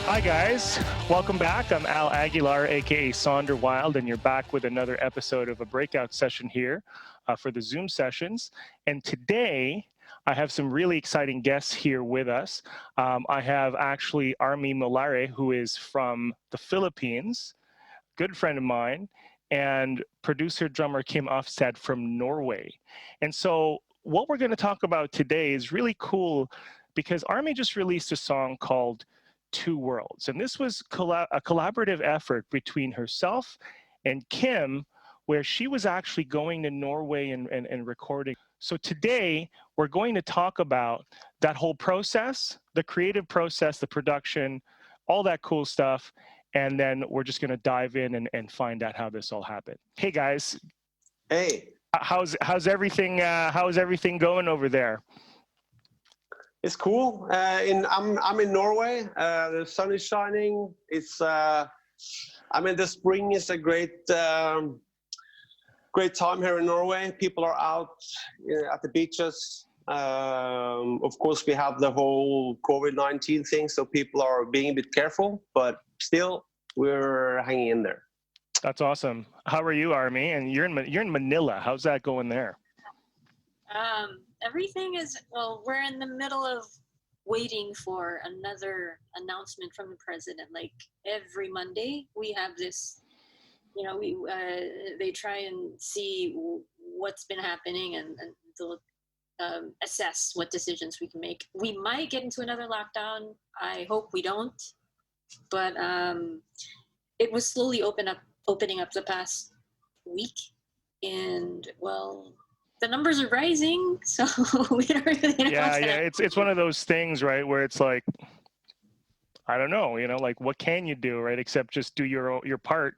Hi guys, welcome back. I'm Al Aguilar, aka Sonder Wild, and you're back with another episode of a breakout session here for the Zoom Sessions. And today, I have some really exciting guests here with us. I have actually Armi Millare, who is from the Philippines, good friend of mine, and producer drummer Kim Ofstad from Norway. And so what we're going to talk about today is really cool because Armi just released a song called Two Worlds. And this was a collaborative effort between herself and Kim, where she was actually going to Norway and recording. So today, we're going to talk about that whole process, the creative process, the production, all that cool stuff. And then we're just going to dive in and find out how this all happened. Hey, guys. Hey. How's everything going over there? It's cool. I'm in Norway. The sun is shining. It's the spring is a great time here in Norway. People are out at the beaches. Of course, we have the whole COVID-19 thing, so people are being a bit careful, but still we're hanging in there. That's awesome. How are you, Armi? And you're in Manila. How's that going there? Everything is, well, we're in the middle of waiting for another announcement from the president. Like every Monday we have this, they try and see what's been happening and they'll assess what decisions we can make. We might get into another lockdown. I hope we don't. But it was slowly opening up the past week. And, well, the numbers are rising, so we don't really know. Yeah. It's one of those things, right, where it's like, I don't know, like what can you do, right? Except just do your part,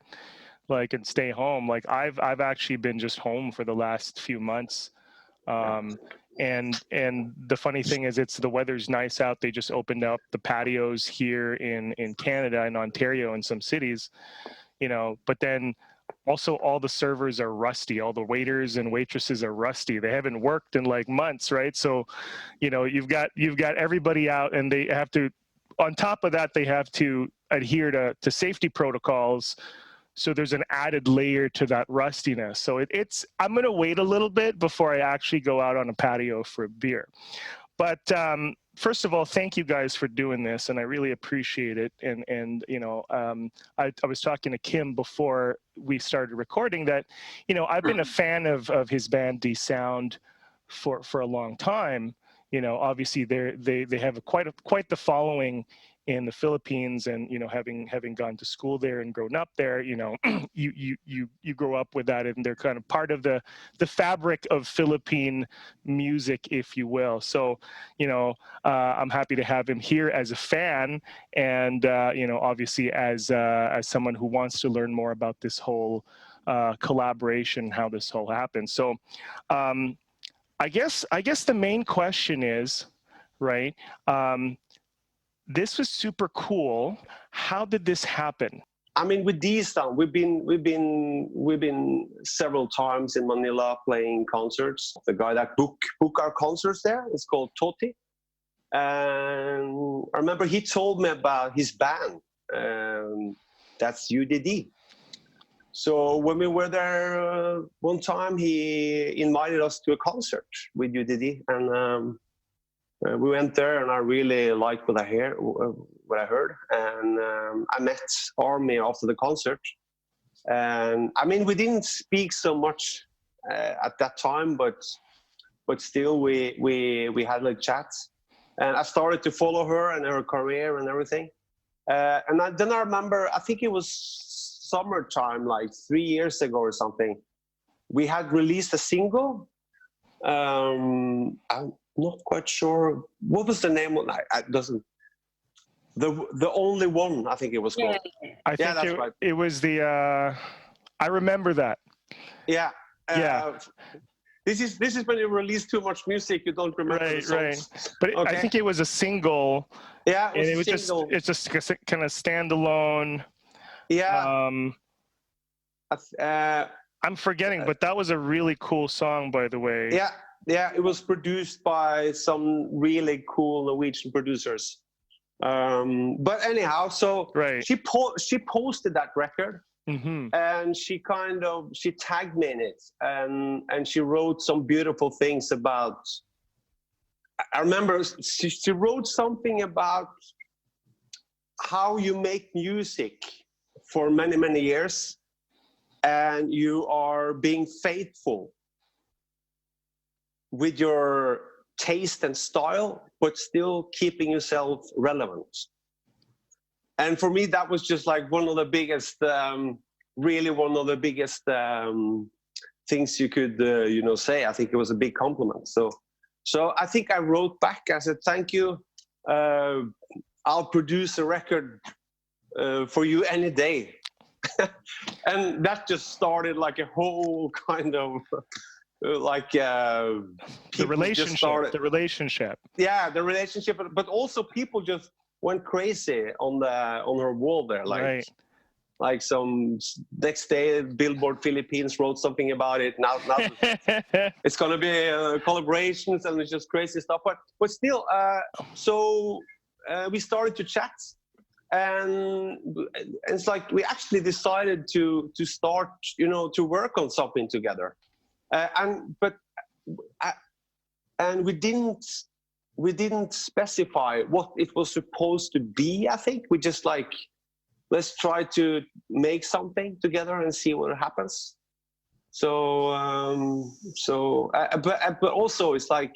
like, and stay home. Like I've actually been just home for the last few months, and the funny thing is, the weather's nice out. They just opened up the patios here in Canada and Ontario in some cities, but then. Also, all the servers are rusty. All the waiters and waitresses are rusty. They haven't worked in like months, right? So, you've got everybody out, and they have to. On top of that, they have to adhere to safety protocols. So there's an added layer to that rustiness. So I'm going to wait a little bit before I actually go out on a patio for a beer. But first of all, thank you guys for doing this, and I really appreciate it. And I was talking to Kim before we started recording that, I've been a fan of his band D'Sound for a long time. Obviously they have quite the following in the Philippines, and having gone to school there and grown up there, you grow up with that, and they're kind of part of the fabric of Philippine music, if you will. So I'm happy to have him here as a fan, and obviously as someone who wants to learn more about this whole collaboration, how this whole happens. So I guess the main question is, right, this was super cool. How did this happen? I mean, with D'Sound, we've been several times in Manila playing concerts. The guy that book our concerts there is called Toti, and I remember he told me about his band. That's UDD. So when we were there one time, he invited us to a concert with UDD, and we went there, and I really liked what I heard, and I met Armi after the concert, and I mean, we didn't speak so much at that time, but still we had like chats, and I started to follow her and her career and everything, and then I remember, I think it was summertime, like 3 years ago or something, we had released a single. I'm not quite sure what was the name of it. Doesn't the only one, I think it was called. I think that's right. It was the I remember that. Yeah. Yeah. This is when you release too much music, you don't remember the songs. Right. But okay. I think it was a single. Yeah, it was it's just kind of standalone. Yeah. I'm forgetting, but that was a really cool song, by the way. Yeah, it was produced by some really cool Norwegian producers. But anyhow, so Right. she posted that record, Mm-hmm. and she tagged me in it, and she wrote some beautiful things about. I remember she wrote something about how you make music for many, many years, and you are being faithful with your taste and style, but still keeping yourself relevant. And for me, that was just like one of the biggest, really one of the biggest things you could, say. I think it was a big compliment. So I think I wrote back. I said, "Thank you. I'll produce a record for you any day." And that just started like a whole kind of The relationship. Yeah, the relationship, but also people just went crazy on her wall there, like. Right. Like some next day, Billboard Philippines wrote something about it. Now it's gonna be collaborations, and it's just crazy stuff. But still, we started to chat, and it's like we actually decided to start, to work on something together, and we didn't specify what it was supposed to be. I think we just like, let's try to make something together and see what happens. But also it's like,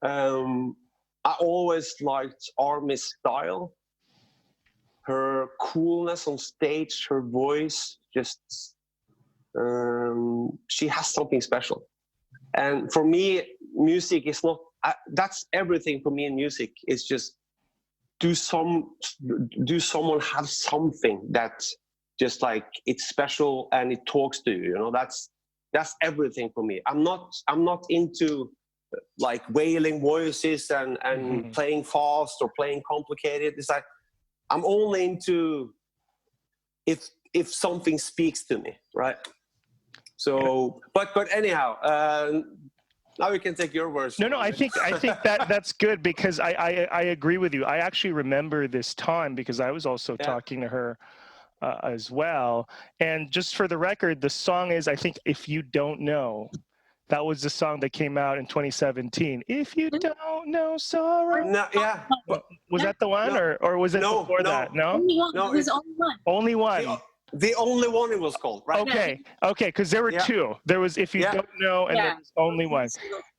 I always liked Armi's style, her coolness on stage, her voice, just she has something special. And for me, music is not, that's everything for me in music. It's just, do someone have something that just like it's special and it talks to you, that's everything for me. I'm not into like wailing voices and Mm-hmm. playing fast or playing complicated. It's like I'm only into if something speaks to me, right? So but anyhow, now we can take your words. No, I think that's good, because I agree with you. I actually remember this time because I was also talking to her as well. And just for the record, the song is, I think, "If You Don't Know." That was the song that came out in 2017. If you don't know, sorrow. No, yeah. Was that the one, or was it before that? No? Only one. No, it was only one. Only one. The only one it was called, right? Okay, because there were two. There was "If You Don't Know" and there was only one.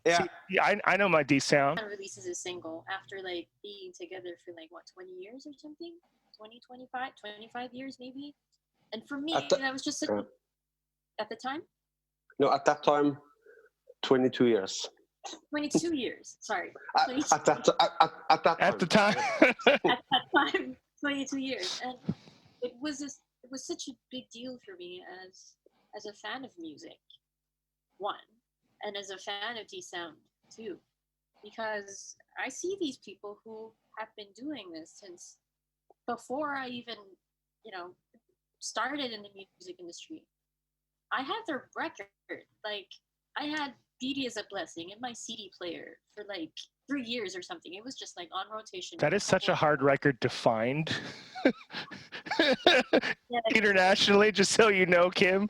Yeah. See, I know my D'Sound. Releases a single after like being together for like 20 years or something, 25 years maybe. And for me, that was just at the time. No, at that time, 22 years. 22 years. Sorry. At that time. At the time. At that time, 22 years, and it was such a big deal for me as a fan of music, one, and as a fan of D'Sound, two, because I see these people who have been doing this since before I even, started in the music industry. I had their record, like I had "Beauty Is a Blessing" in my CD player for like 3 years or something. It was just like on rotation. That is such a hard record to find. Internationally, just so you know, Kim,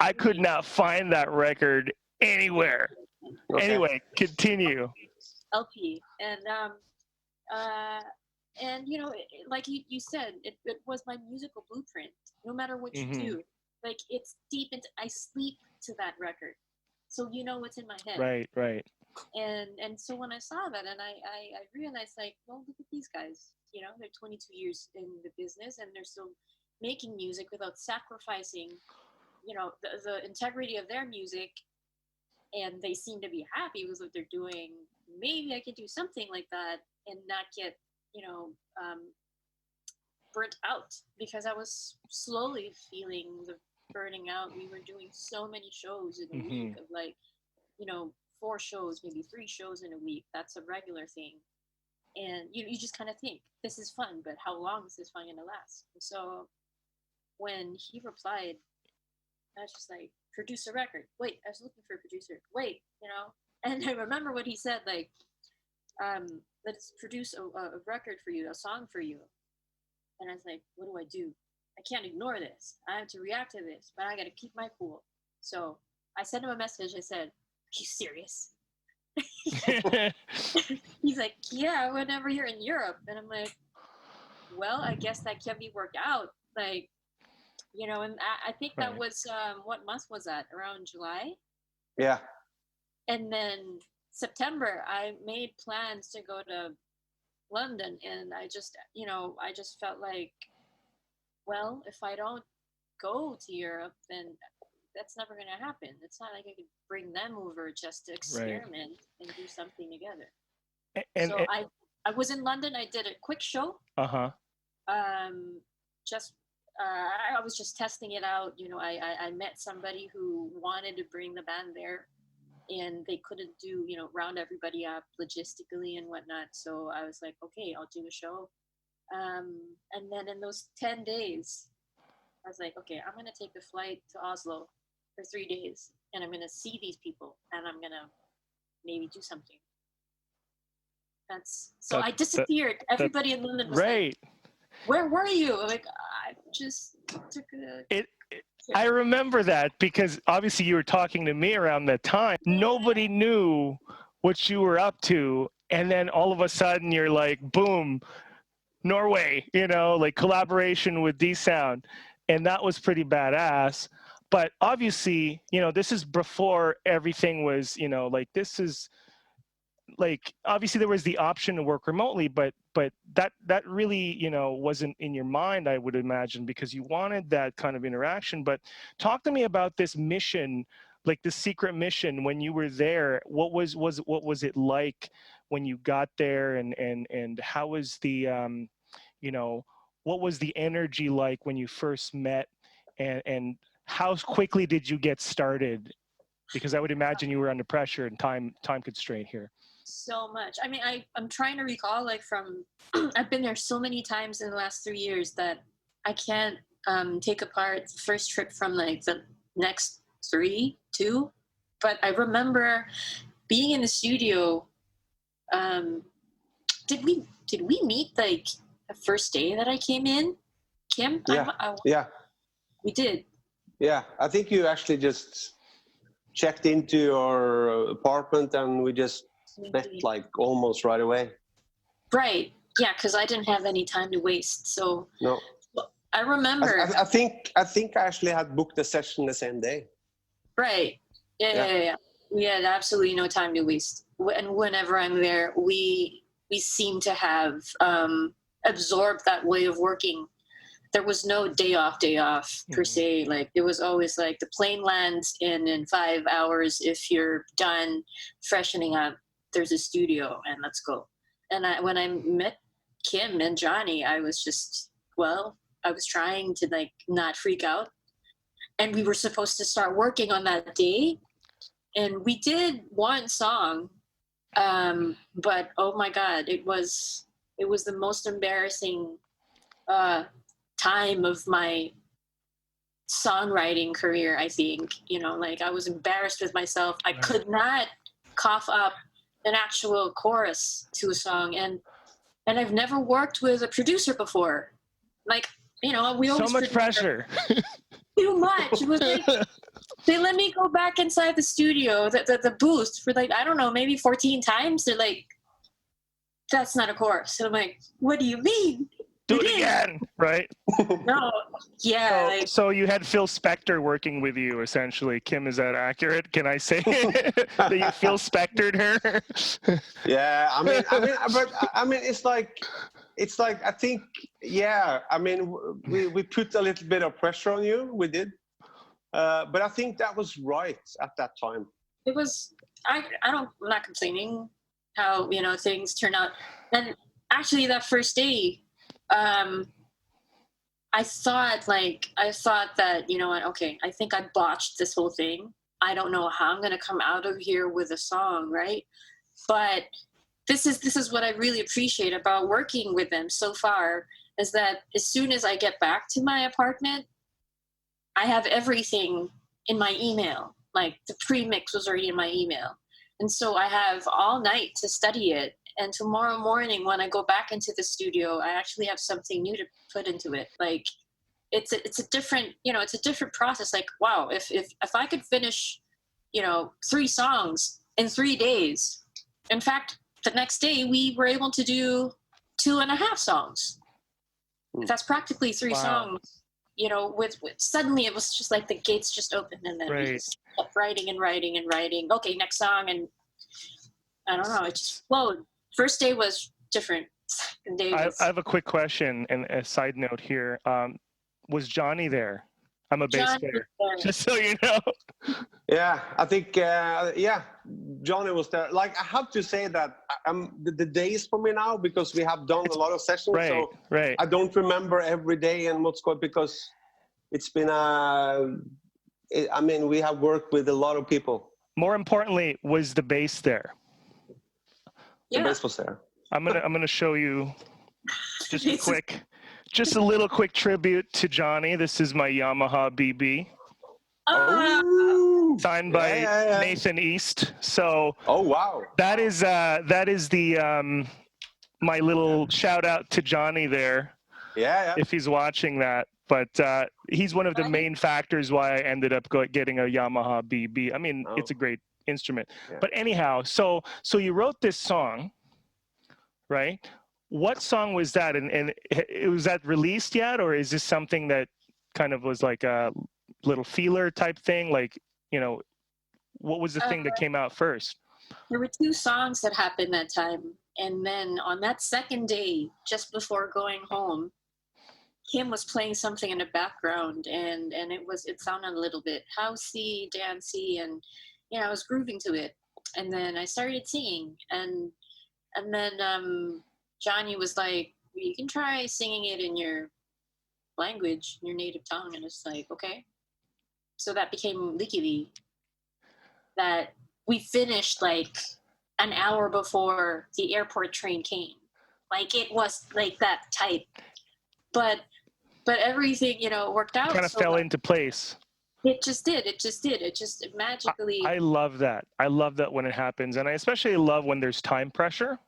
I could not find that record anywhere. Okay. Anyway, continue. LP, and like you said, it was my musical blueprint. No matter what you do, like it's deep into. I sleep to that record, so what's in my head. Right. And so when I saw that, and I realized, like, well, look at these guys. They're 22 years in the business, and they're still making music without sacrificing, the integrity of their music. And they seem to be happy with what they're doing. Maybe I could do something like that and not get, burnt out, because I was slowly feeling the burning out. We were doing so many shows in a week of like, 4 shows, maybe 3 shows in a week. That's a regular thing. And you just kind of think, this is fun, but how long is this fun going to last? And so when he replied, I was just like, produce a record. Wait, I was looking for a producer. Wait, And I remember what he said, like, let's produce a record for you, a song for you. And I was like, what do I do? I can't ignore this. I have to react to this, but I got to keep my cool. So I sent him a message. I said, are you serious? He's like, yeah, whenever you're in Europe. And I'm like, well, I guess that can be worked out. Like, you know, and I think that was, what month was that? Around July? Yeah. And then September, I made plans to go to London. And I just felt like, well, if I don't go to Europe, then that's never going to happen. It's not like I could bring them over just to experiment and do something together. So I was in London. I did a quick show. Uh-huh. I was just testing it out. You know, I met somebody who wanted to bring the band there, and they couldn't do, you know, round everybody up logistically and whatnot. So I was like, okay, I'll do a show. And then in those 10 days, I was like, okay, I'm going to take the flight to Oslo for 3 days, and I'm going to see these people, and I'm going to maybe do something. I disappeared. Everybody in London was like, where were you? Like, I just took a... I remember that because obviously you were talking to me around that time. Nobody knew what you were up to. And then all of a sudden you're like, boom, Norway, you know, like collaboration with D'Sound. And that was pretty badass. But obviously, you know, this is before everything was, you know, like this is like, obviously there was the option to work remotely, but that really, you know, wasn't in your mind, I would imagine, because you wanted that kind of interaction. But talk to me about this mission, like the secret mission when you were there. What was it like when you got there, and how was the, you know, what was the energy like when you first met, and how quickly did you get started? Because I would imagine you were under pressure and time constraint here. So much. I mean, I'm trying to recall, like, from I've been there so many times in the last 3 years that I can't take apart the first trip from like the next 2. But I remember being in the studio. Did we meet like the first day that I came in, Kim? Yeah. We did. Yeah, I think you actually just checked into your apartment and we just met like almost right away. Right. Yeah, because I didn't have any time to waste. So no. I remember. I think I actually had booked a session the same day. Right. Yeah. We had absolutely no time to waste. And whenever I'm there, we seem to have absorbed that way of working. There was no day off per se. Like, it was always like the plane lands in 5 hours. If you're done freshening up, there's a studio and let's go. And when I met Kim and Johnny, I was just, I was trying to like not freak out. And we were supposed to start working on that day. And we did one song, but oh my God, it was the most embarrassing time of my songwriting career, I think. You know, like, I was embarrassed with myself. I could not cough up an actual chorus to a song, and I've never worked with a producer before. Like, you know, we always so much pressure. Too much. It was like they let me go back inside the studio, the booth, for like, I don't know, maybe 14 times. They're like, that's not a chorus. And I'm like, what do you mean? Do it again, right? No, yeah. So you had Phil Spector working with you, essentially. Kim, is that accurate? Can I say that you Phil Spectored her? Yeah, I mean, it's like I think, yeah. I mean, we put a little bit of pressure on you. We did, but I think that was right at that time. It was. I'm not complaining how, you know, things turn out. And actually, that first day, I thought that, you know what, okay, I think I botched this whole thing. I don't know how I'm going to come out of here with a song, right? But this is what I really appreciate about working with them so far, is that as soon as I get back to my apartment, I have everything in my email. Like, the pre-mix was already in my email. And so I have all night to study it And tomorrow morning, when I go back into the studio, I actually have something new to put into it. Like, it's a different, it's a different process. Like, wow, if I could finish, 3 songs in 3 days. In fact, the next day we were able to do 2.5 songs. That's practically 3 songs. With suddenly it was just like the gates just opened, and then we just kept writing and writing and writing. Okay, next song, and I don't know, it just flowed. First day was different. Second day was... I have a quick question and a side note here. Was Johnny there? I'm a bass player, just so you know. Yeah, I think, Johnny was there. Like, I have to say that the days for me now, because we have done a lot of sessions, so I don't remember every day and what's going, because it's been, we have worked with a lot of people. More importantly, was the bass there? The bass was there. I'm gonna show you just a little quick tribute to Johnny. This is my Yamaha BB. Signed by Nathan East. So wow, that is the my little shout out to Johnny there. Yeah. If he's watching that, but he's one of the main factors why I ended up getting a Yamaha BB. I mean, it's a great instrument. Yeah. But anyhow, so you wrote this song, right? What song was that? And was that released yet, or is this something that kind of was like a little feeler type thing? Like, what was the thing that came out first? There were 2 songs that happened that time. And then on that second day, just before going home, Kim was playing something in the background, and it sounded a little bit housey, dancey, and I was grooving to it. And then I started singing, and then Johnny was like, you can try singing it in your language, your native tongue. And it's like, okay. So that became Lykkelig, that we finished like an hour before the airport train came. Like, it was like that tight. But everything, worked out. It kind of fell into place. It just did. It just magically. I love that. I love that when it happens. And I especially love when there's time pressure.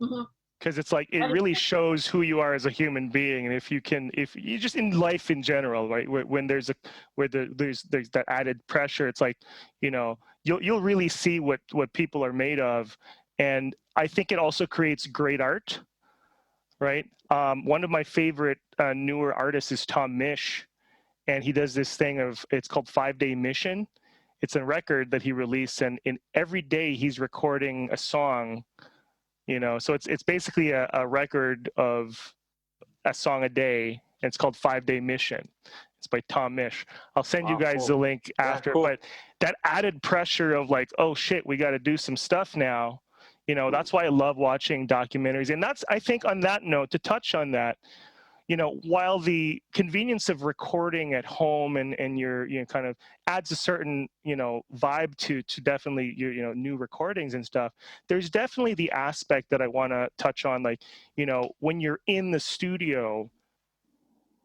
Mm-hmm. Because it's like, it really shows who you are as a human being. And if you just in life in general, right, when there's that added pressure, it's like, you'll really see what people are made of. And I think it also creates great art, right? One of my favorite newer artists is Tom Misch, and he does this thing it's called 5 Day Mission. It's a record that he released, and in every day he's recording a song. So it's basically a record of a song a day, and it's called 5 Day Mission. It's by Tom Misch. I'll send you guys the link after. Cool. But that added pressure of like, oh shit, we got to do some stuff now. That's why I love watching documentaries. And that's, I think, on that note, to touch on that, while the convenience of recording at home and your kind of adds a certain vibe to definitely your new recordings and stuff, there's definitely the aspect that I want to touch on, like when you're in the studio,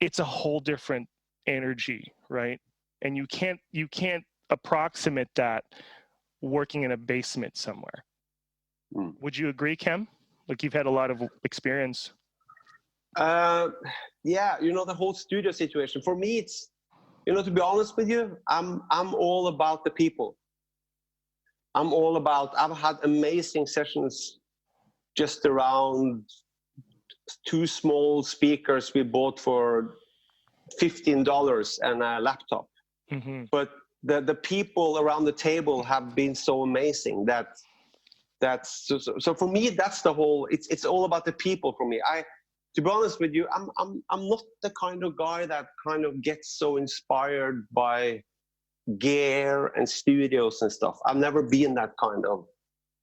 it's a whole different energy, right? And you can't approximate that working in a basement somewhere. Would you agree, Kim? Like, you've had a lot of experience. Yeah, the whole studio situation for me, it's to be honest with you, I'm all about the people. I've had amazing sessions just around 2 small speakers we bought for $15 and a laptop. Mm-hmm. But the people around the table have been so amazing that's so for me, that's the whole, it's all about the people for me. To be honest with you, I'm not the kind of guy that kind of gets so inspired by gear and studios and stuff. I've never been that kind of,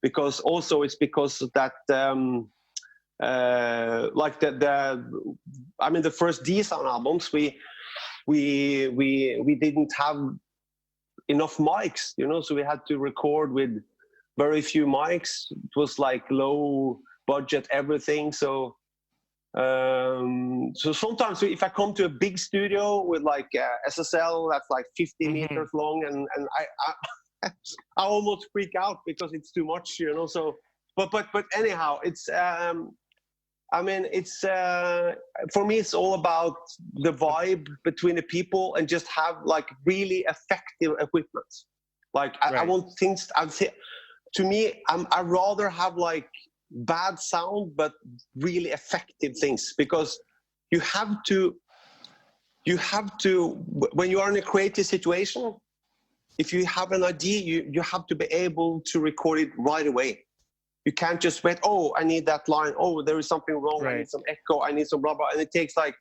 because also it's because of that like the first D'Sound albums, we didn't have enough mics, so we had to record with very few mics. It was like low budget everything. So sometimes if I come to a big studio with like SSL that's like 50 meters long, and I almost freak out because it's too much, so but anyhow, it's I mean, it's for me, it's all about the vibe between the people and just have like really effective equipment. Like I want things. To me, I rather have like bad sound but really effective things, because you have to when you are in a creative situation, if you have an idea, you have to be able to record it right away. You can't just wait, oh, I need that line, oh, there is something wrong, I need some echo, I need some blah blah, and it takes like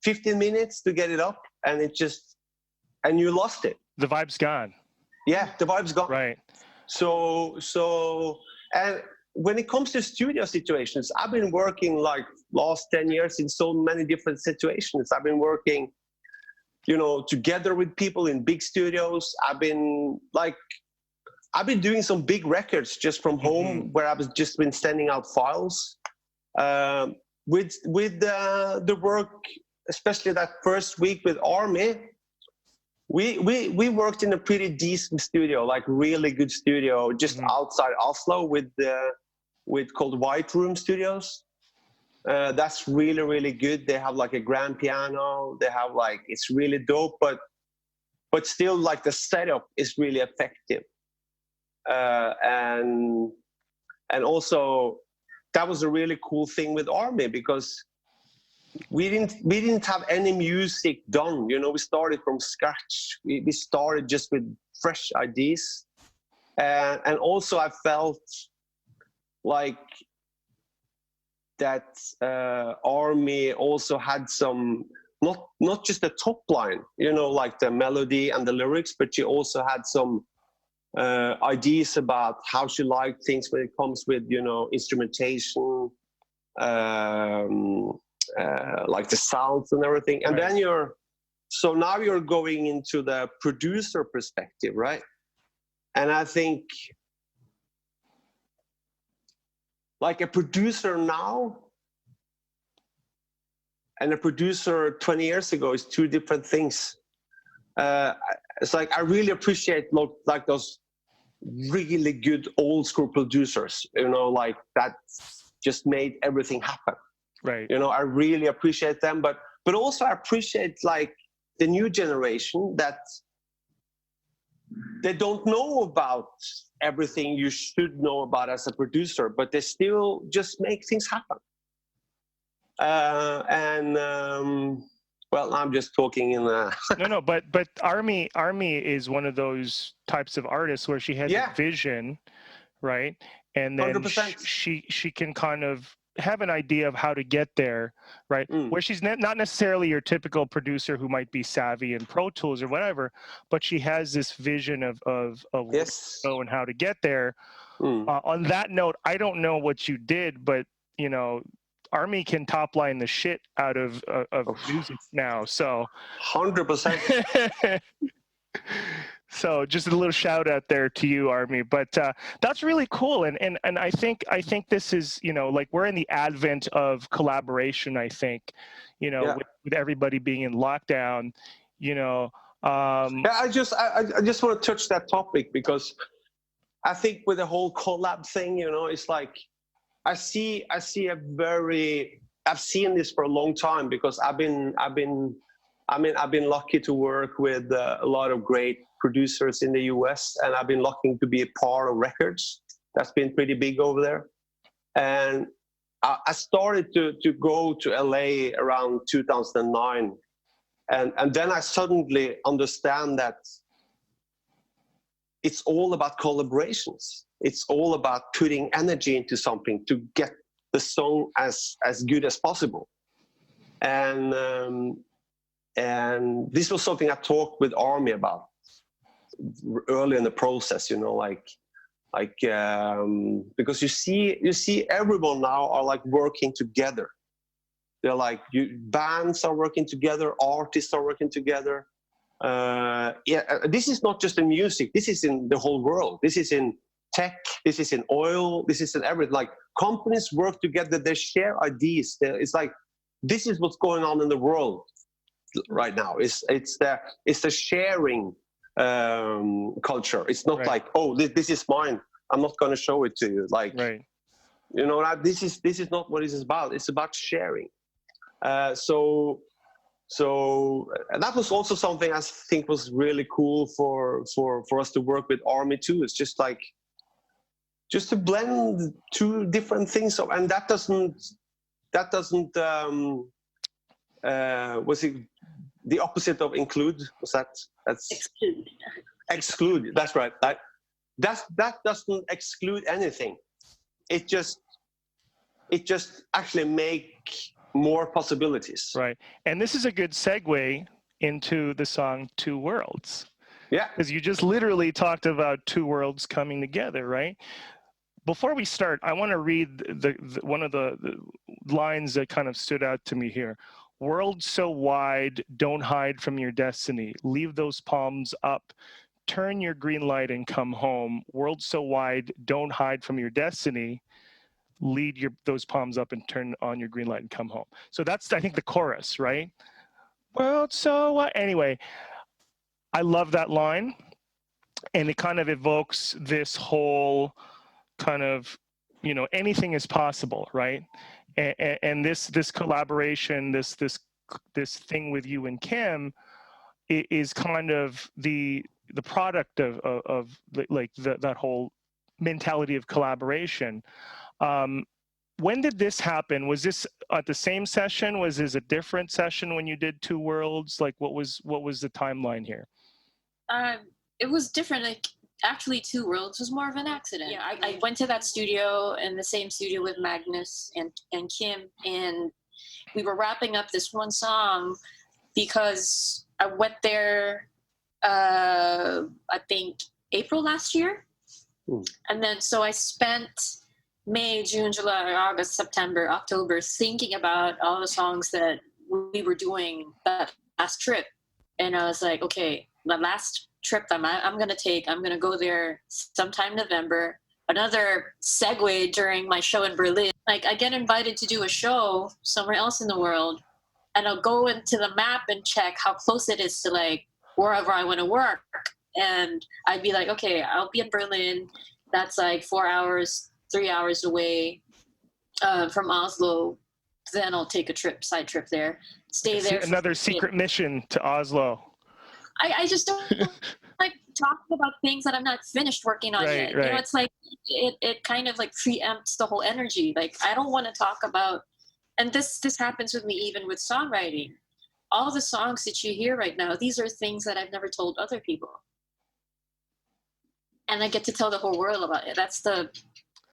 15 minutes to get it up, and you lost it. The vibe's gone. Yeah, the vibe's gone. Right. So and when it comes to studio situations, I've been working like last 10 years in so many different situations. I've been working, together with people in big studios. I've been doing some big records just from home, where I've just been sending out files. With the work, especially that first week with Armi, we worked in a pretty decent studio, like really good studio, just outside Oslo with called White Room Studios. That's really, really good. They have like a grand piano. They have like, it's really dope, but still like the setup is really effective. And also that was a really cool thing with Armi, because we didn't have any music done. We started from scratch. We started just with fresh ideas, and also I felt like that Armi also had some, not just the top line, like the melody and the lyrics, but she also had some ideas about how she liked things when it comes with instrumentation, like the sounds and everything. And then now you're going into the producer perspective, right? And I think like a producer now and a producer 20 years ago is two different things. It's like I really appreciate like those really good old school producers, like that just made everything happen. Right. I really appreciate them, but also I appreciate like the new generation that they don't know about everything you should know about as a producer, but they still just make things happen. Well, I'm just talking in a... No, but Armi is one of those types of artists where she has a vision, right? And then 100%. she can kind of have an idea of how to get there, right? Where she's not necessarily your typical producer who might be savvy in Pro Tools or whatever, but she has this vision of where to go and how to get there. On that note, I don't know what you did, but Armi can top line the shit out of music now, so 100%. So just a little shout out there to you, Armi. But that's really cool, and I think this is like we're in the advent of collaboration. I think with everybody being in lockdown, I just want to touch that topic, because I think with the whole collab thing, it's like I've seen this for a long time, because I've been lucky to work with a lot of great producers in the US, and I've been lucky to be a part of records. That's been pretty big over there. And I started to go to LA around 2009. And then I suddenly understand that it's all about collaborations. It's all about putting energy into something to get the song as good as possible. And this was something I talked with Armi about early in the process, because you see everyone now are like working together. They're like bands are working together, artists are working together. This is not just in music. This is in the whole world. This is in tech. This is in oil. This is in everything. Like companies work together. They share ideas. It's like this is what's going on in the world right now. It's the sharing culture. It's not like, oh, this is mine, I'm not going to show it to you. Like You know, this is not what it's about. It's about sharing. So that was also something I think was really cool for us to work with Armi too. It's just like to blend two different things, and that doesn't was it the opposite of include? Was that's Exclude. Exclude? That's right. That doesn't exclude anything. It just actually make more possibilities. Right. And this is a good segue into the song Two Worlds. Yeah. Because you just literally talked about two worlds coming together, right? Before we start, I want to read one of the lines that kind of stood out to me here. World so wide, don't hide from your destiny. Leave those palms up. Turn your green light and come home. World so wide, don't hide from your destiny. Lead those palms up and turn on your green light and come home. So that's, I think, the chorus, right? World so wide. Anyway, I love that line. And it kind of evokes this whole kind of, you know, anything is possible, right? And this collaboration, this thing with you and Kim is kind of the product of like that whole mentality of collaboration. When did this happen? Was this at the same session? Was this a different session when you did Two Worlds? Like, what was the timeline here? It was different. Like, actually, Two Worlds was more of an accident. Yeah, I went to that studio, in the same studio with Magnus and Kim, and we were wrapping up this one song because I went there, I think, April last year. And then, so I spent May, June, July, August, September, October thinking about all the songs that we were doing that last trip. And I was like, okay, the last trip that I'm going to take, I'm going to go there sometime November. Another segue during my show in Berlin. Like, I get invited to do a show somewhere else in the world, and I'll go into the map and check how close it is to, like, wherever I want to work. And I'd be like, okay, I'll be in Berlin. That's like 4 hours, 3 hours away from Oslo. Then I'll take a side trip there, stay there. Another secret mission to Oslo. I just don't like talking about things that I'm not finished working on yet. Right. You know, it's like it kind of like preempts the whole energy. Like, I don't want to talk about, and this happens with me even with songwriting. All the songs that you hear right now, these are things that I've never told other people. And I get to tell the whole world about it. That's the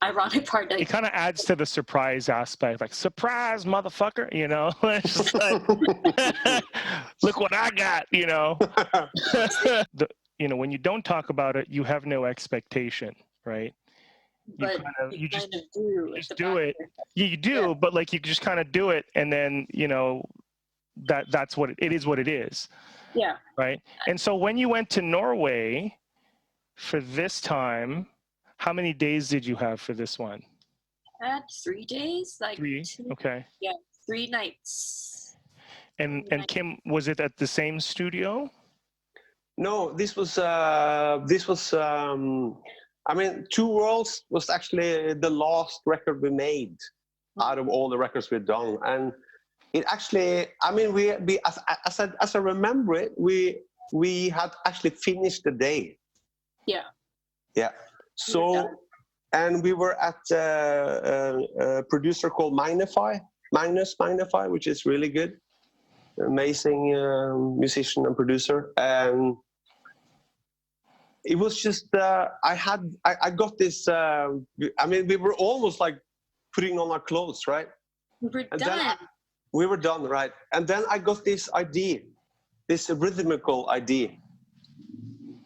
ironic part. Like, it kind of adds to the surprise aspect, like, surprise, motherfucker, you know? It's just like, look what I got, you know? You know, when you don't talk about it, you have no expectation, right? You just do it. Yeah, you do, yeah. But like, you just kind of do it, and then, you know, that's what it is what it is. Yeah. Right? And so when you went to Norway for this time, how many days did you have for this one? I had 3 days, like 3. Okay. Yeah, 3 nights. And Kim, was it at the same studio? No, this was I mean, Two Worlds was actually the last record we made out of all the records we've done, and it actually, I mean, we as I remember it, we had actually finished the day. Yeah. Yeah. So, and we were at a producer called Magnus Magnify, which is really good, amazing musician and producer. And it was just, I got this, I mean, we were almost like putting on our clothes, right? We were done. We were done, right? And then I got this idea, this rhythmical idea.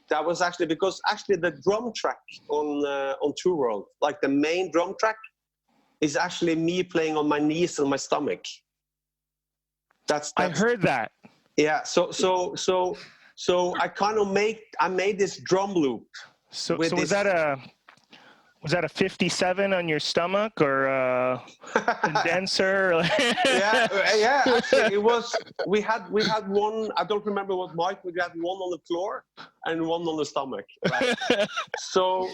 That was actually because the drum track on Two World, like the main drum track, is actually me playing on my knees and my stomach. That's I heard that. Yeah. So I kind of made this drum loop. So was that a 57 on your stomach or a condenser? yeah. Actually, it was. We had one. I don't remember what mic. We had one on the floor and one on the stomach. Right? So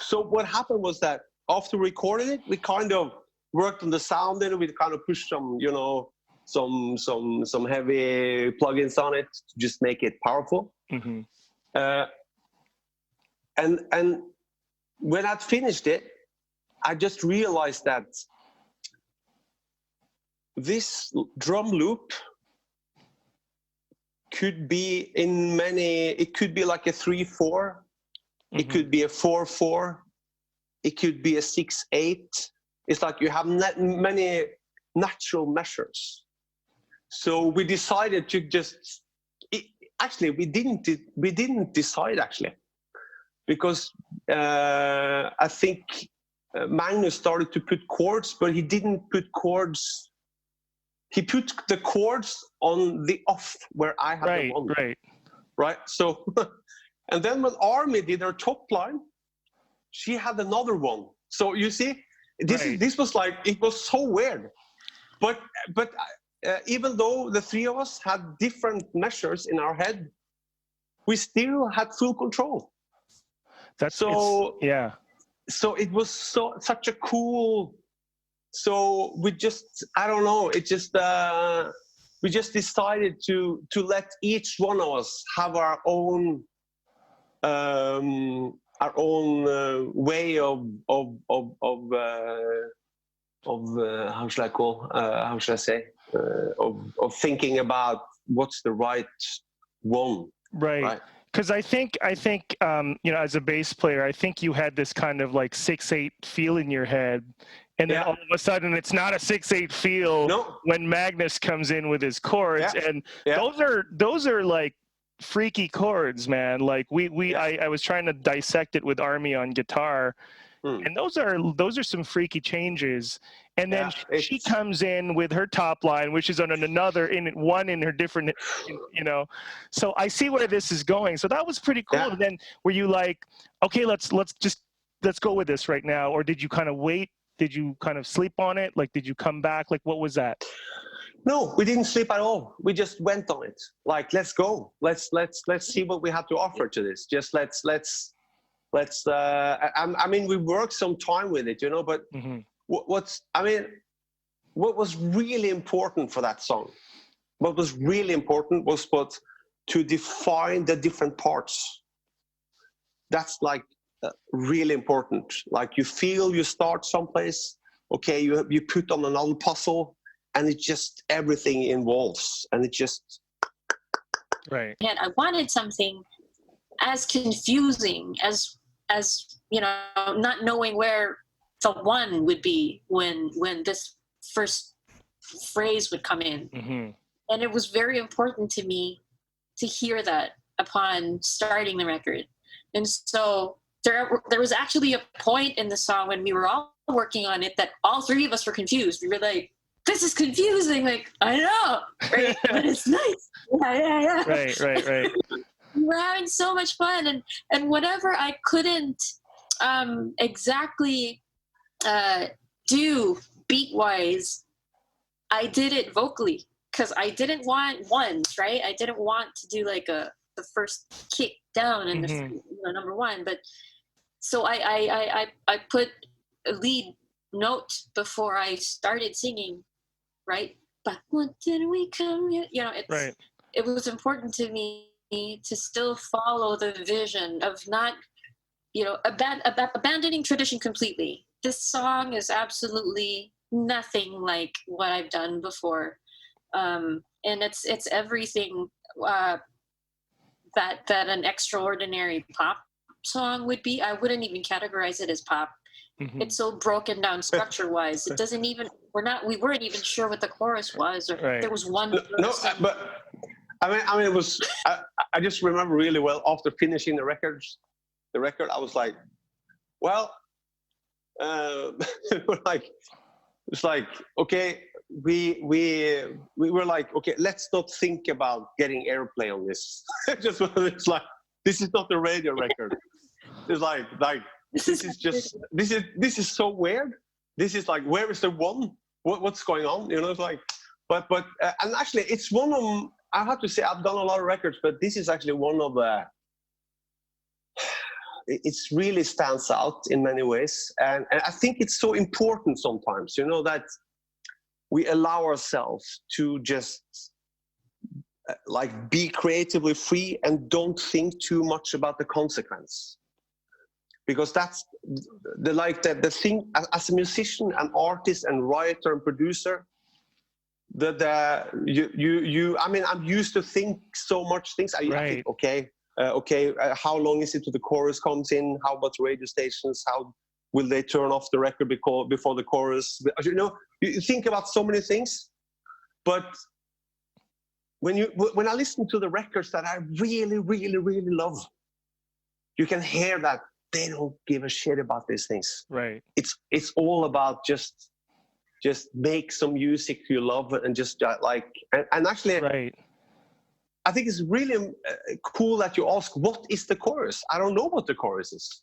So what happened was that after recording it, we kind of worked on the sound and we kind of pushed some, you know, some heavy plugins on it to just make it powerful. Mm-hmm. And when I'd finished it, I just realized that this drum loop could be in many, it could be like a 3/4, mm-hmm. It could be a 4/4, it could be a 6/8. It's like you have many natural measures. So we decided to just, actually we didn't decide actually, because I think Magnus started to put chords, but he didn't put chords. He put the chords on the off where I had them on. Right. So, and then when Armi did her top line, she had another one. So you see, this was like, it was so weird. But even though the three of us had different measures in our head, we still had full control. So it was such a cool. So we just, I don't know, it just we just decided to let each one of us have our own way of how should I say, of thinking about what's the right one. Right. Because I think you know, as a bass player, I think you had this kind of like 6/8 feel in your head, and then all of a sudden it's not a 6/8 feel when Magnus comes in with his chords, and those are like freaky chords, man. Like I was trying to dissect it with Armi on guitar, and those are some freaky changes. And then she comes in with her top line, which is on another in her different, you know. So I see where this is going. So that was pretty cool. And then were you like, okay, let's go with this right now, or did you kind of wait? Did you kind of sleep on it? Like, did you come back? Like, what was that? No, we didn't sleep at all. We just went on it. Like, let's go. Let's see what we have to offer to this. Just let's. I mean, we worked some time with it, you know. But what was really important for that song? What was really important was to define the different parts. That's like really important. Like you feel you start someplace. Okay, you put on another puzzle. And it just, everything involves, and it just... Right. And I wanted something as confusing as you know, not knowing where the one would be when this first phrase would come in. Mm-hmm. And it was very important to me to hear that upon starting the record. And so there was actually a point in the song when we were all working on it that all three of us were confused. We were like, this is confusing. Like, I know, right? But it's nice. Yeah. Right. We're having so much fun, and whatever I couldn't exactly do beat-wise, I did it vocally because I didn't want ones, right? I didn't want to do like the first kick down and the number one, but so I put a lead note before I started singing. Right, but what did we come here? You know, it was important to me to still follow the vision of not, you know, abandoning tradition completely. This song is absolutely nothing like what I've done before, and it's everything that an extraordinary pop song would be. I wouldn't even categorize it as pop. Mm-hmm. It's so broken down structure-wise. It doesn't even. We weren't even sure what the chorus was, or there was one. No, but I mean, it was. I just remember really well after finishing the record. I was like, well, it's like okay, we were like, okay, let's not think about getting airplay on this. It's like this is not a radio record. It's like. This is so weird. This is like, where is the one? What's going on? You know, it's like, but and actually, it's one of. I have to say, I've done a lot of records, but this is actually one of the. it's really stands out in many ways, and I think it's so important sometimes, you know, that we allow ourselves to just like be creatively free and don't think too much about the consequence, because that's the thing as a musician, an artist, and writer and producer. I mean, I'm used to think so much things. I think, okay, how long is it till the chorus comes in? How about radio stations? How will they turn off the record before the chorus? You know, you think about so many things. But when I listen to the records that I really, really, really love, you can hear that they don't give a shit about these things. Right. It's all about just make some music you love, and just and actually, right. I think it's really cool that you ask, what is the chorus? I don't know what the chorus is.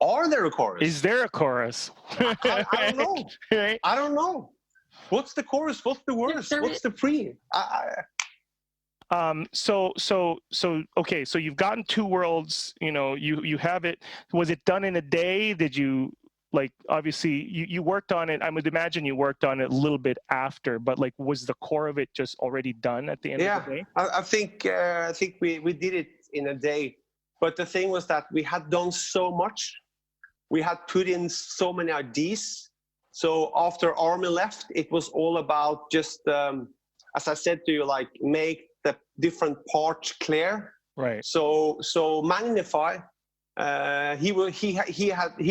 Are there a chorus? Is there a chorus? I don't know. Right. I don't know. What's the chorus? What's the verse? What's the pre? So okay, so you've gotten Two Worlds, you know, you have it. Was it done in a day? Did you, like, obviously you worked on it, I would imagine you worked on it a little bit after, but like, was the core of it just already done at the end of the day? I think we did it in a day, but the thing was that we had done so much, we had put in so many ideas. So after Armi left, it was all about just, as I said to you, like, make the different parts clear. Right. So Magnify, he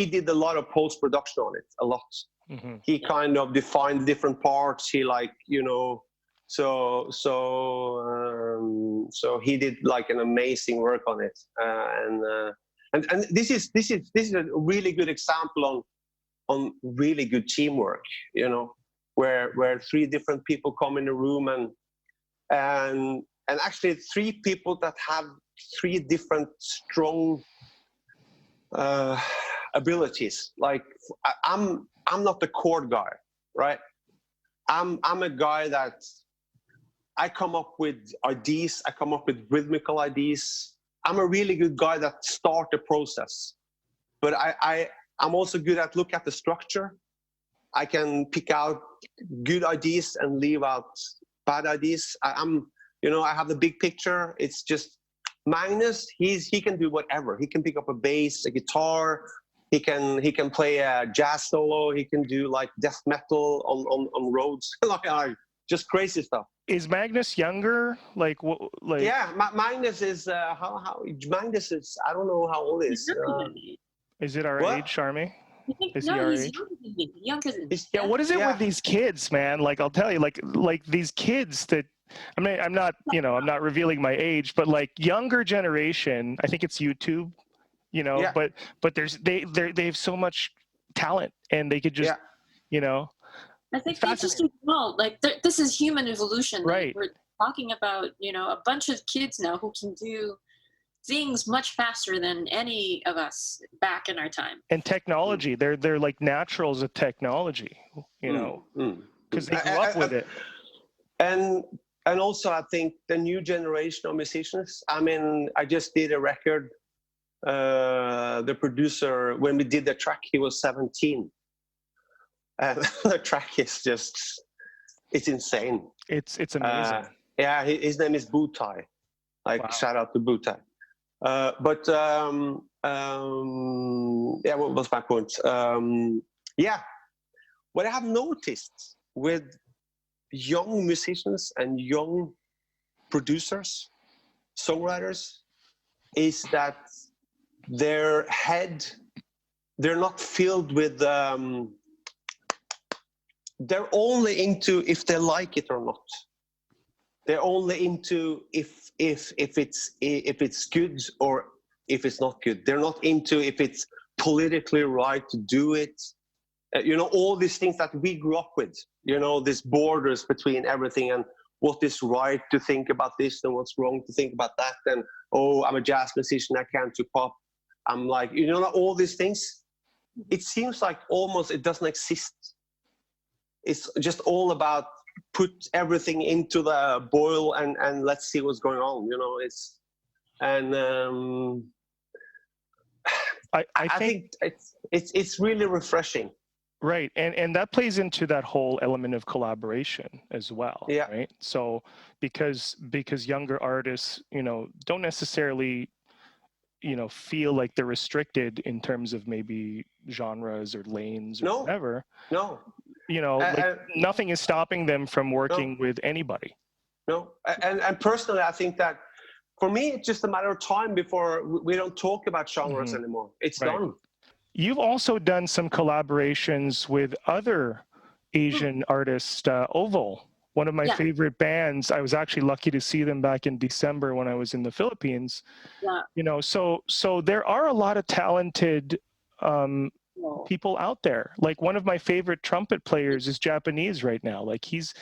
did a lot of post-production on it, a lot. Mm-hmm. He kind of defined different parts. He, like, you know, so he did like an amazing work on it. And this is a really good example on really good teamwork, you know, where three different people come in a room and actually three people that have three different strong abilities. Like, I'm not the chord guy, right? I'm a guy that I come up with ideas, I come up with rhythmical ideas. I'm a really good guy that start the process, but I'm also good at look at the structure. I can pick out good ideas and leave out bad ideas. You know, I have the big picture. It's just Magnus. He can do whatever. He can pick up a bass, a guitar. He can play a jazz solo. He can do like death metal on roads, like just crazy stuff. Is Magnus younger? Like what? Like, yeah, Magnus is how Magnus is. I don't know how old he is. Is it our age, Armi? Is he our age? Younger than me. Yeah. What is it with these kids, man? Like, I'll tell you, like these kids that. I mean, I'm not, you know, I'm not revealing my age, but like younger generation, I think it's YouTube, you know, but they have so much talent, and they could just, you know. I think they just evolve. Like, this is human evolution. Right. We're talking about, you know, a bunch of kids now who can do things much faster than any of us back in our time. And technology, they're like naturals of technology, you know, because they grew up with it. And also, I think the new generation of musicians. I mean, I just did a record. The producer, when we did the track, he was 17. And the track is just, it's insane. It's amazing. His name is Butai. Like, wow. Shout out to Butai. What was my point? What I have noticed with young musicians and young producers, songwriters, is that they're not filled with, they're only into if they like it or not. They're only into if it's good or if it's not good. They're not into if it's politically right to do it. You know, all these things that we grew up with, you know, these borders between everything and what is right to think about this and what's wrong to think about that. And, oh, I'm a jazz musician, I can't do pop. I'm like, you know, all these things. It seems like almost it doesn't exist. It's just all about put everything into the boil and let's see what's going on, you know. I think it's really refreshing. Right. And that plays into that whole element of collaboration as well. Yeah. Right. So because younger artists, don't necessarily, feel like they're restricted in terms of maybe genres or lanes or whatever. No. Nothing is stopping them from working with anybody. No. And personally, I think that for me, it's just a matter of time before we don't talk about genres anymore. It's done. You've also done some collaborations with other Asian artists, Oval, one of my favorite bands. I was actually lucky to see them back in December when I was in the Philippines. Yeah. So there are a lot of talented people out there. Like one of my favorite trumpet players is Japanese right now. Like he's,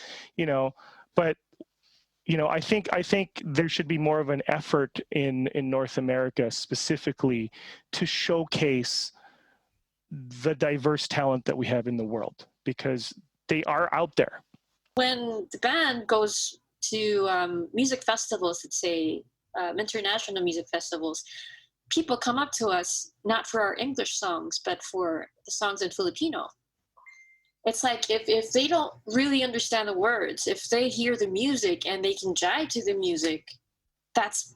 but I think there should be more of an effort in North America specifically to showcase the diverse talent that we have in the world, because they are out there. When the band goes to music festivals, let's say international music festivals, people come up to us not for our English songs, but for the songs in Filipino. It's like if they don't really understand the words, if they hear the music and they can jive to the music, that's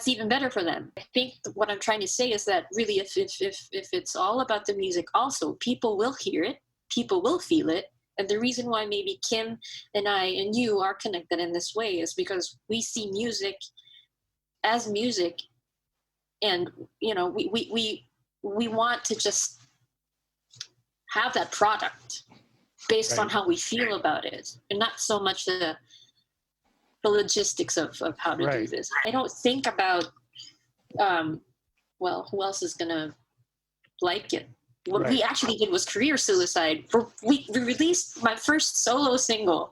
even better for them. I think what I'm trying to say is that really if it's all about the music also, people will hear it, people will feel it. And the reason why maybe Kim and I and you are connected in this way is because we see music as music, and we want to just have that product based on how we feel about it, and not so much the logistics of how to do this. I don't think about, who else is going to like it? What we actually did was career suicide. We released my first solo single.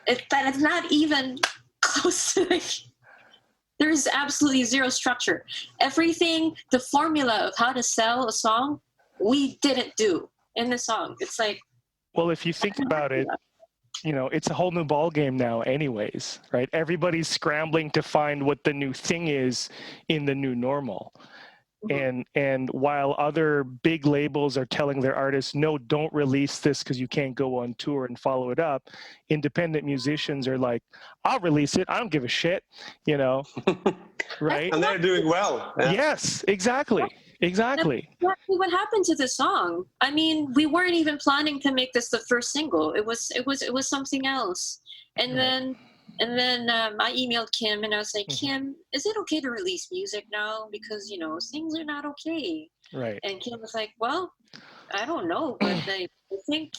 That is not even close to there's absolutely zero structure. Everything, the formula of how to sell a song, we didn't do in the song. It's like, well, if you think about it, it's a whole new ball game now anyways, right? Everybody's scrambling to find what the new thing is in the new normal. And while other big labels are telling their artists, no, don't release this because you can't go on tour and follow it up, independent musicians are like, I'll release it. I don't give a shit, right? And they're doing well. Yeah. Yes, exactly. Exactly. That's what happened to the song. I mean, we weren't even planning to make this the first single. It was something else. And then I emailed Kim and I was like, Kim, is it okay to release music now? Because, things are not okay. Right. And Kim was like, well, I don't know, but I think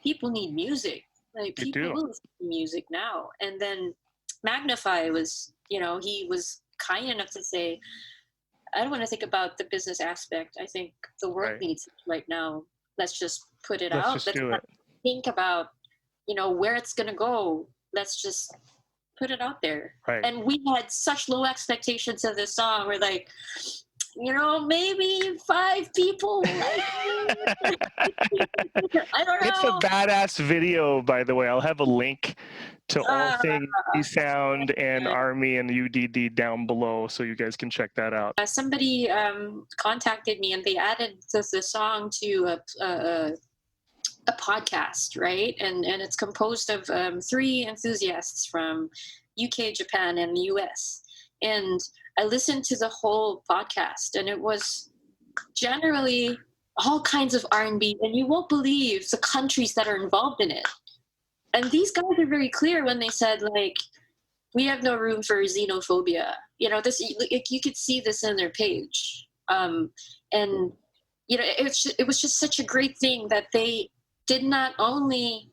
people need music. Like, people will listen to music now. And then Magnify was, he was kind enough to say, I don't want to think about the business aspect. I think the work needs it right now. Let's just put it out. Let's not think about, where it's going to go. Let's just put it out there. Right. And we had such low expectations of this song. We're like, maybe 5 people like it. I don't know. It's a badass video, by the way. I'll have a link to all things D'Sound and Armi and UDD down below, so you guys can check that out. Somebody contacted me and they added the song to a podcast, right? And it's composed of 3 enthusiasts from UK, Japan, and the US. And I listened to the whole podcast, and it was generally all kinds of R&B, and you won't believe the countries that are involved in it. And these guys are very clear when they said, like, we have no room for xenophobia. This, you could see this in their page. And it was just such a great thing that they did not only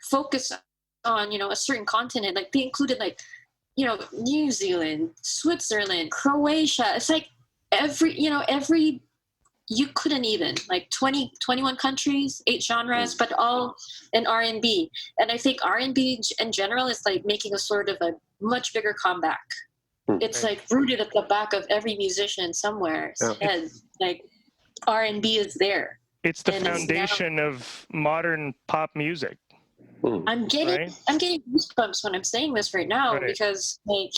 focus on, a certain continent. Like, they included, like, New Zealand, Switzerland, Croatia. It's like every, you couldn't even, like 21 countries, 8 genres, but all in R&B. And I think R&B in general is like making a sort of a much bigger comeback. It's like rooted at the back of every musician somewhere. And like R&B is there. It's the foundation of modern pop music. I'm getting goosebumps when I'm saying this right now, because like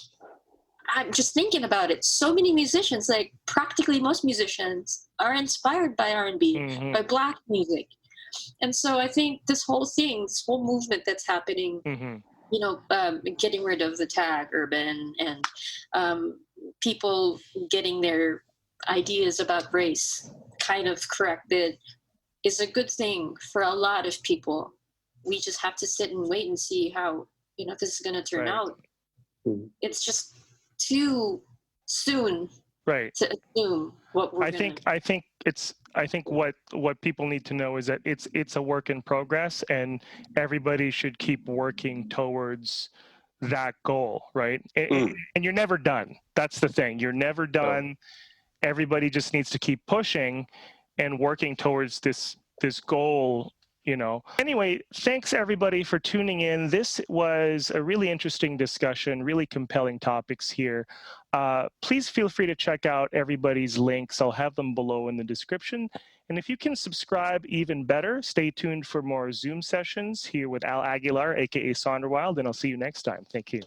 I'm just thinking about it. So many musicians, like practically most musicians, are inspired by R&B, Mm-hmm. by Black music. And so I think this whole thing, this whole movement that's happening, Mm-hmm. you know, getting rid of the tag urban and people getting their ideas about race kind of corrected is a good thing for a lot of people. We just have to sit and wait and see how, you know, this is going to turn Right. out. Mhm. It's just too soon Right. to assume what we're I going think what people need to know is that it's a work in progress, and everybody should keep working towards that goal, right? And you're never done. That's the thing. You're never done. Everybody just needs to keep pushing and working towards this goal, you know. Anyway, thanks everybody for tuning in. This was a really interesting discussion, really compelling topics here. Please feel free to check out everybody's links. I'll have them below in the description. And if you can subscribe, even better. Stay tuned for more Zoom sessions here with Al Aguilar, aka Sonderwild, and I'll see you next time. Thank you.